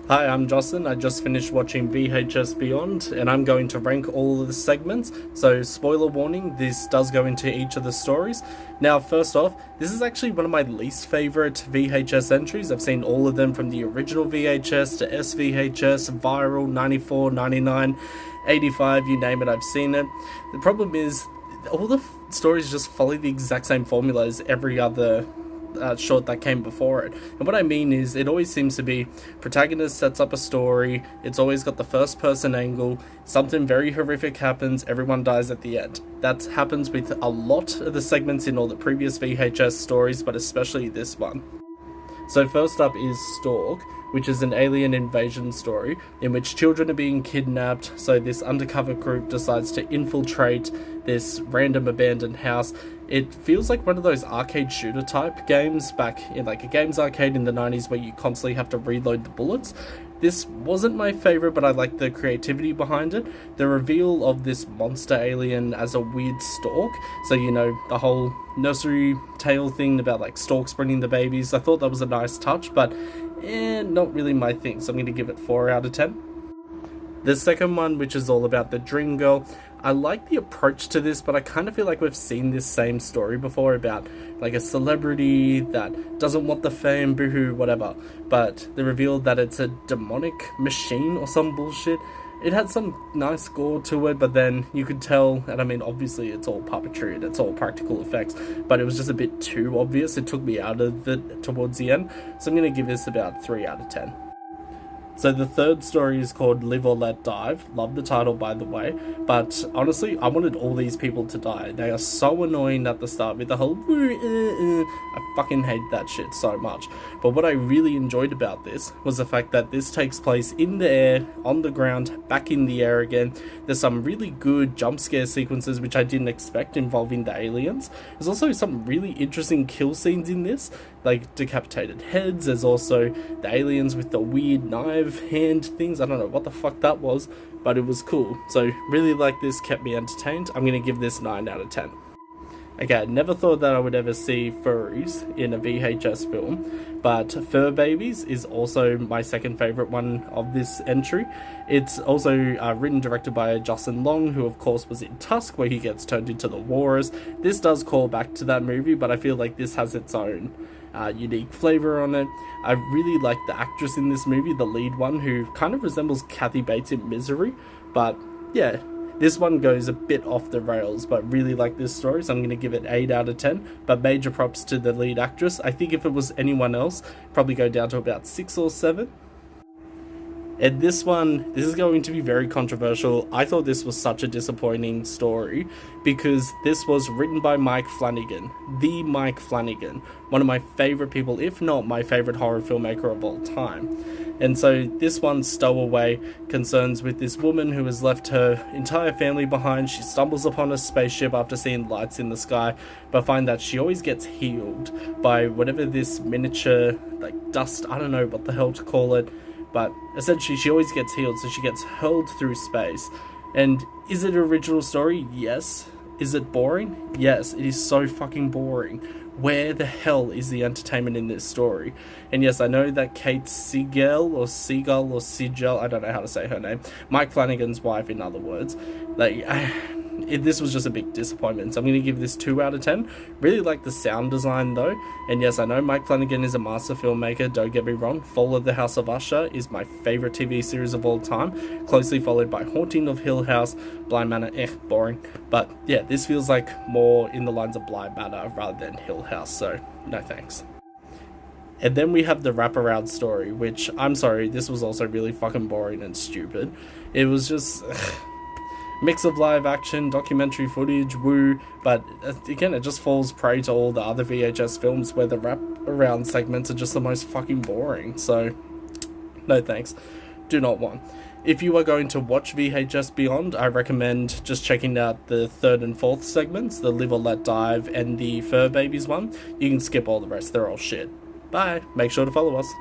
Hi, I'm Jocelyn. I just finished watching VHS Beyond, and I'm going to rank all of the segments. So, spoiler warning, this does go into each of the stories. Now, first off, this is actually one of my least favorite VHS entries. I've seen all of them from the original VHS to SVHS, Viral, 94, 99, 85, you name it, I've seen it. The problem is, all the stories just follow the exact same formula as every other short that came before it. And what I mean is, it always seems to be protagonist sets up a story, it's always got the first person angle, something very horrific happens, everyone dies at the end. That happens with a lot of the segments in all the previous VHS stories, but especially this one. So first up is Stalk, which is an alien invasion story in which children are being kidnapped, so this undercover group decides to infiltrate this random abandoned house. It feels like one of those arcade shooter type games back in like a games arcade in the 90s where you constantly have to reload the bullets. This wasn't my favorite, but I like the creativity behind it. The reveal of this monster alien as a weird stork, so you know, the whole nursery tale thing about like storks bringing the babies, I thought that was a nice touch, but not really my thing, so I'm going to give it 4 out of 10. The second one, which is all about the Dream Girl, I like the approach to this, but I kind of feel like we've seen this same story before about like a celebrity that doesn't want the fame, boohoo, whatever. But the reveal that it's a demonic machine or some bullshit. It had some nice gore to it, but then you could tell, and I mean, obviously it's all puppetry and it's all practical effects, but it was just a bit too obvious. It took me out of it towards the end, so I'm going to give this about 3 out of 10. So the third story is called Live or Let Dive. Love the title, by the way. But honestly, I wanted all these people to die. They are so annoying at the start with the whole I fucking hate that shit so much. But what I really enjoyed about this was the fact that this takes place in the air, on the ground, back in the air again. There's some really good jump scare sequences which I didn't expect involving the aliens. There's also some really interesting kill scenes in this, like decapitated heads. There's also the aliens with the weird knife hand things. I don't know what the fuck that was, but it was cool. So really like this, kept me entertained. I'm gonna give this 9 out of 10. Okay, I never thought that I would ever see furries in a VHS film, but Fur Babies is also my second favourite one of this entry. It's also written and directed by Justin Long, who of course was in Tusk, where he gets turned into the walrus. This does call back to that movie, but I feel like this has its own unique flavour on it. I really like the actress in this movie, the lead one, who kind of resembles Kathy Bates in Misery, but yeah. This one goes a bit off the rails, but really like this story, so I'm going to give it 8 out of 10. But major props to the lead actress. I think if it was anyone else, probably go down to about 6 or 7. And this one, this is going to be very controversial. I thought this was such a disappointing story because this was written by Mike Flanagan, the Mike Flanagan, one of my favorite people, if not my favorite horror filmmaker of all time. And so this one stowaway concerns with this woman who has left her entire family behind. She stumbles upon a spaceship after seeing lights in the sky, but find that she always gets healed by whatever this miniature, like dust, I don't know what the hell to call it, but essentially she always gets healed, so she gets hurled through space. And is it an original story? Yes. Is it boring? Yes, it is so fucking boring. Where the hell is the entertainment in this story? And yes, I know that Kate Siegel, or Seagull, or Sigel, I don't know how to say her name, Mike Flanagan's wife, in other words, like, this was just a big disappointment, so I'm going to give this 2 out of 10. Really like the sound design though, and yes, I know Mike Flanagan is a master filmmaker, don't get me wrong. Fall of the House of Usher is my favourite TV series of all time, closely followed by Haunting of Hill House, Bly Manor, boring. But yeah, this feels like more in the lines of Bly Manor rather than Hill House, so no thanks. And then we have the wraparound story, which, I'm sorry, this was also really fucking boring and stupid. It was just mix of live action, documentary footage, woo, but again, it just falls prey to all the other VHS films where the wraparound segments are just the most fucking boring, so no thanks. Do not want. If you are going to watch VHS Beyond, I recommend just checking out the third and fourth segments, the Live or Let Dive and the Fur Babies one. You can skip all the rest, they're all shit. Bye, make sure to follow us.